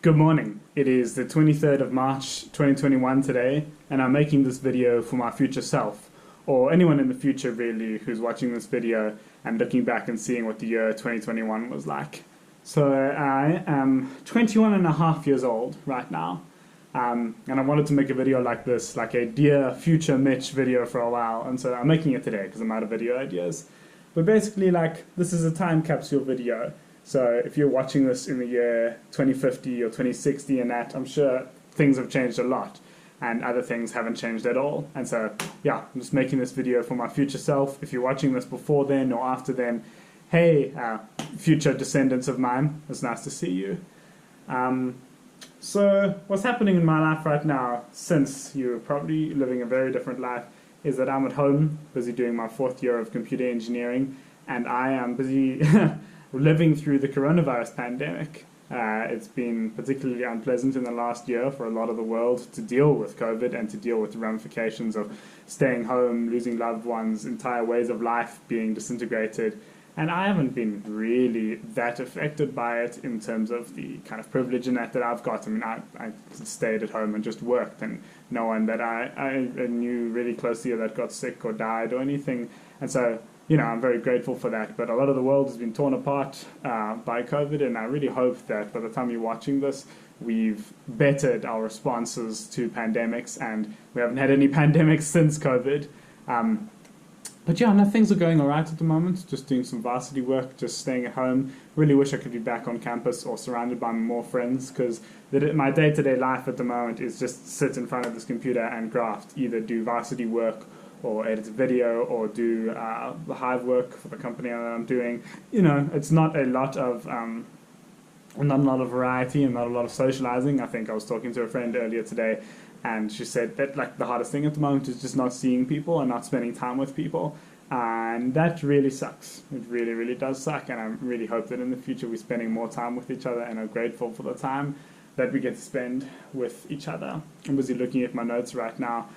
Good morning. It is the 23rd of March 2021 today, and I'm making this video for my future self, or anyone in the future really who's watching this video and looking back and seeing what the year 2021 was like. So I am 21 and a half years old right now, and I wanted to make a video like this, like a Dear Future Mitch video for a while, and so I'm making it today because I'm out of video ideas. But basically, this is a time capsule video. So if you're watching this in the year 2050 or 2060 and that, I'm sure things have changed a lot and other things haven't changed at all. And so, yeah, I'm just making this video for my future self. If you're watching this before then or after then, hey, future descendants of mine, it's nice to see you. So what's happening in my life right now, since you're probably living a very different life, is that I'm at home, busy doing my 4th year of computer engineering, and I am busy living through the coronavirus pandemic. It's been particularly unpleasant in the last year for a lot of the world to deal with COVID and to deal with the ramifications of staying home, losing loved ones, entire ways of life being disintegrated. And I haven't been really that affected by it in terms of the kind of privilege in that I've got. I mean, I stayed at home and just worked, and no one that I knew really closely that got sick or died or anything. And so, you know, I'm very grateful for that, but a lot of the world has been torn apart by COVID, and I really hope that by the time you're watching this, we've bettered our responses to pandemics, and we haven't had any pandemics since COVID. But yeah, no, things are going all right at the moment, just doing some varsity work, just staying at home. Really wish I could be back on campus or surrounded by more friends, because my day-to-day life at the moment is just sit in front of this computer and graft, either do varsity work or edit a video, or do the hive work for the company that I'm doing. You know, it's not a lot of variety and not a lot of socializing. I think I was talking to a friend earlier today, and she said that the hardest thing at the moment is just not seeing people and not spending time with people, and that really sucks. It really, really does suck, and I really hope that in the future we're spending more time with each other and are grateful for the time that we get to spend with each other. I'm busy looking at my notes right now.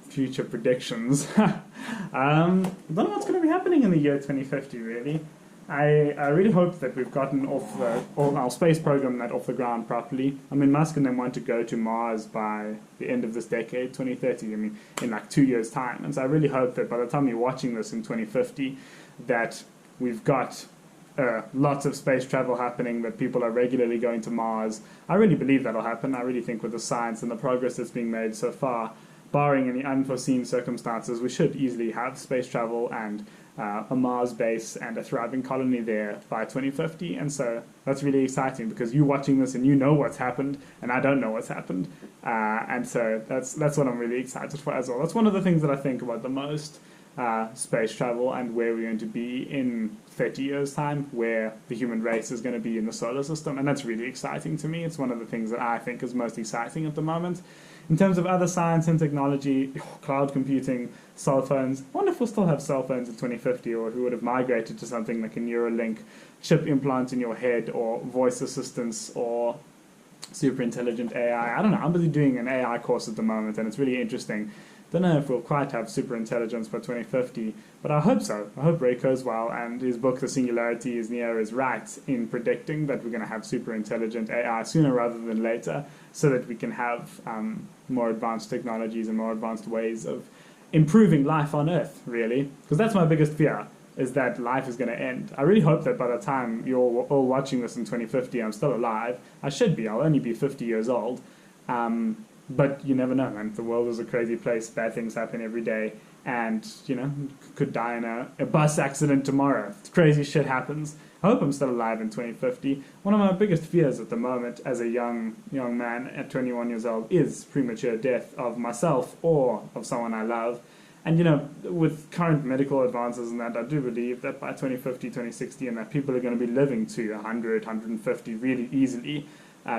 Future predictions. I don't know what's going to be happening in the year 2050, really. I really hope that we've gotten our space program off the ground properly. I mean, Musk and them want to go to Mars by the end of this decade, 2030, I mean, in 2 years' time. And so I really hope that by the time you're watching this in 2050, that we've got lots of space travel happening, that people are regularly going to Mars. I really believe that'll happen. I really think with the science and the progress that's being made so far, barring any unforeseen circumstances, we should easily have space travel and a Mars base and a thriving colony there by 2050. And so that's really exciting, because you're watching this and you know what's happened, and I don't know what's happened. And so that's what I'm really excited for as well. That's one of the things that I think about the most, space travel and where we're going to be in 30 years' time, where the human race is going to be in the solar system. And that's really exciting to me. It's one of the things that I think is most exciting at the moment. In terms of other science and technology, cloud computing, cell phones, I wonder if we'll still have cell phones in 2050, or if we would have migrated to something like a Neuralink, chip implant in your head, or voice assistance, or super intelligent AI. I don't know, I'm busy doing an AI course at the moment, and it's really interesting. Don't know if we'll quite have super intelligence by 2050, but I hope so. I hope Ray Kurzweil and his book The Singularity is Near is right in predicting that we're going to have super intelligent AI sooner rather than later, so that we can have more advanced technologies and more advanced ways of improving life on Earth, really. Because that's my biggest fear, is that life is going to end. I really hope that by the time you're all watching this in 2050, I'm still alive. I should be. I'll only be 50 years old. But you never know, man. The world is a crazy place. Bad things happen every day. And, you know, could die in a bus accident tomorrow. Crazy shit happens. I hope I'm still alive in 2050. One of my biggest fears at the moment as a young man at 21 years old is premature death of myself or of someone I love. And, you know, with current medical advances and that, I do believe that by 2050, 2060, and that people are going to be living to 100, 150 really easily.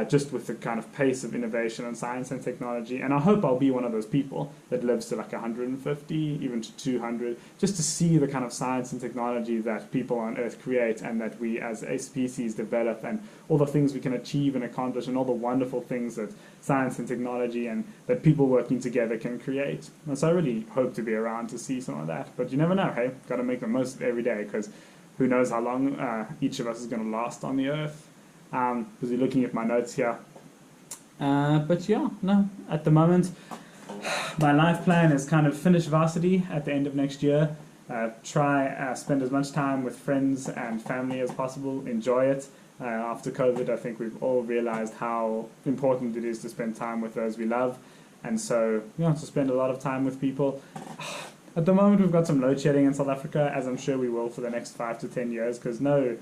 Just with the kind of pace of innovation and science and technology. And I hope I'll be one of those people that lives to 150, even to 200, just to see the kind of science and technology that people on Earth create, and that we as a species develop, and all the things we can achieve and accomplish, and all the wonderful things that science and technology and that people working together can create. And so I really hope to be around to see some of that. But you never know, hey? Got to make the most of every day, because who knows how long each of us is going to last on the Earth. Busy looking at my notes here. But yeah, no, at the moment, my life plan is kind of finish varsity at the end of next year. Try spend as much time with friends and family as possible. Enjoy it. After COVID, I think we've all realized how important it is to spend time with those we love. And so, to spend a lot of time with people. At the moment, we've got some load shedding in South Africa, as I'm sure we will for the next 5 to 10 years, because no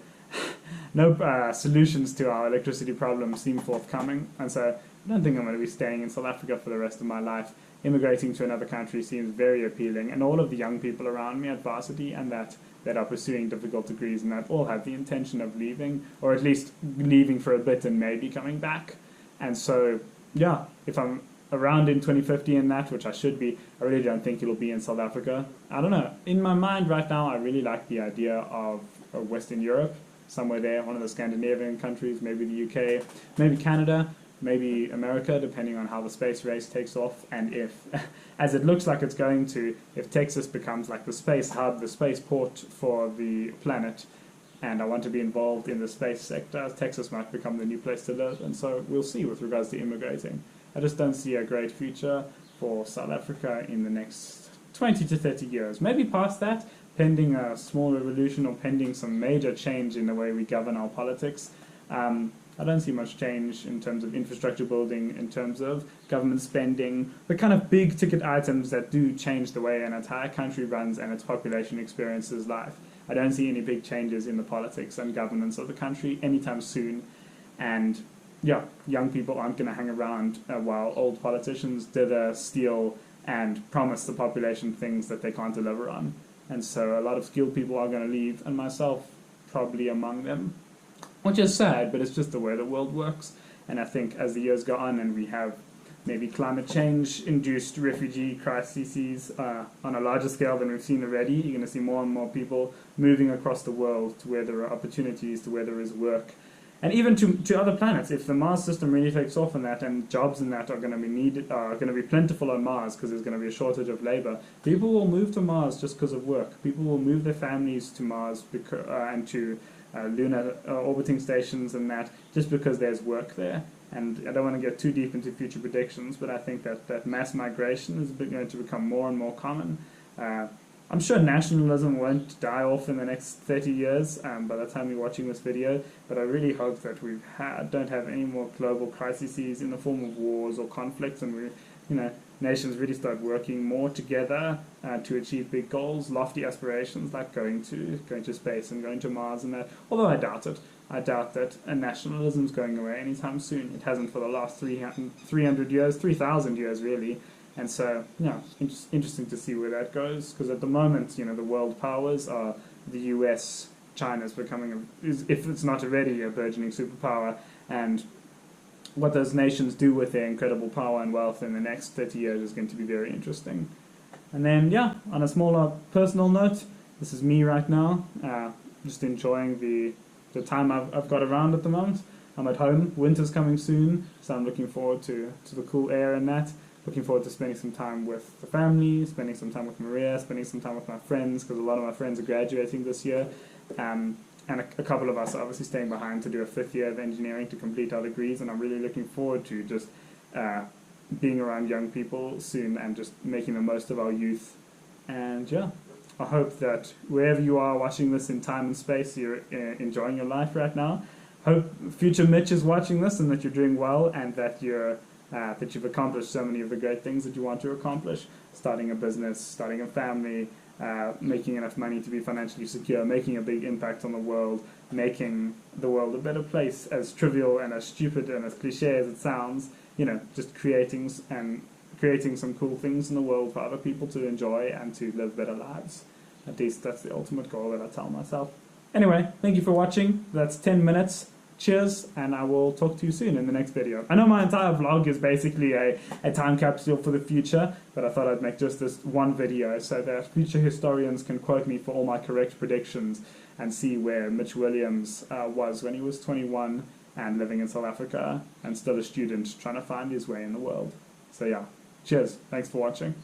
solutions to our electricity problem seem forthcoming. And so I don't think I'm going to be staying in South Africa for the rest of my life. Immigrating to another country seems very appealing, and all of the young people around me at varsity and that are pursuing difficult degrees and that all have the intention of leaving, or at least leaving for a bit and maybe coming back. And so, if I'm around in 2050 and that, which I should be, I really don't think it'll be in South Africa. I don't know. In my mind right now, I really like the idea of Western Europe, somewhere there, one of the Scandinavian countries, maybe the UK, maybe Canada, maybe America, depending on how the space race takes off, and if, as it looks like it's going to, if Texas becomes like the space hub, the space port for the planet, and I want to be involved in the space sector, Texas might become the new place to live, and so we'll see with regards to immigrating. I just don't see a great future for South Africa in the next 20 to 30 years, maybe past that, pending a small revolution or pending some major change in the way we govern our politics. I don't see much change in terms of infrastructure building, in terms of government spending, the kind of big ticket items that do change the way an entire country runs and its population experiences life. I don't see any big changes in the politics and governance of the country anytime soon. And young people aren't going to hang around while old politicians dither, steal, and promise the population things that they can't deliver on. And so a lot of skilled people are going to leave, and myself probably among them. Which is sad, but it's just the way the world works. And I think as the years go on and we have maybe climate change-induced refugee crises on a larger scale than we've seen already, you're going to see more and more people moving across the world to where there are opportunities, to where there is work. And even to other planets. If the Mars system really takes off in that, and jobs in that are going to be needed, are going to be plentiful on Mars because there's going to be a shortage of labor, people will move to Mars just because of work. People will move their families to Mars and to lunar orbiting stations and that, just because there's work there. And I don't want to get too deep into future predictions, but I think that mass migration is going to become more and more common. I'm sure nationalism won't die off in the next 30 years by the time you're watching this video, but I really hope that we don't have any more global crises in the form of wars or conflicts, and nations really start working more together to achieve big goals, lofty aspirations like going to space and going to Mars and that. Although I doubt it. I doubt that nationalism is going away anytime soon. It hasn't for the last 300 years, 3,000 years really. And so, interesting to see where that goes, because at the moment, the world powers are the US, China's becoming, if it's not already, a burgeoning superpower, and what those nations do with their incredible power and wealth in the next 30 years is going to be very interesting. And then, on a smaller personal note, this is me right now, just enjoying the time I've got around at the moment. I'm at home, winter's coming soon, so I'm looking forward to the cool air and that. Looking forward to spending some time with the family, spending some time with Maria, spending some time with my friends, because a lot of my friends are graduating this year. And a couple of us are obviously staying behind to do a 5th year of engineering to complete our degrees, and I'm really looking forward to just being around young people soon and just making the most of our youth. And I hope that wherever you are watching this in time and space, you're enjoying your life right now. Hope Future Mitch is watching this and that you're doing well, and that you've accomplished so many of the great things that you want to accomplish. Starting a business, starting a family, making enough money to be financially secure, making a big impact on the world, making the world a better place, as trivial and as stupid and as cliche as it sounds, just creating some cool things in the world for other people to enjoy and to live better lives. At least that's the ultimate goal that I tell myself. Anyway, thank you for watching. That's 10 minutes. Cheers, and I will talk to you soon in the next video. I know my entire vlog is basically a time capsule for the future, but I thought I'd make just this one video so that future historians can quote me for all my correct predictions and see where Mitch Williams was when he was 21 and living in South Africa and still a student trying to find his way in the world. So cheers. Thanks for watching.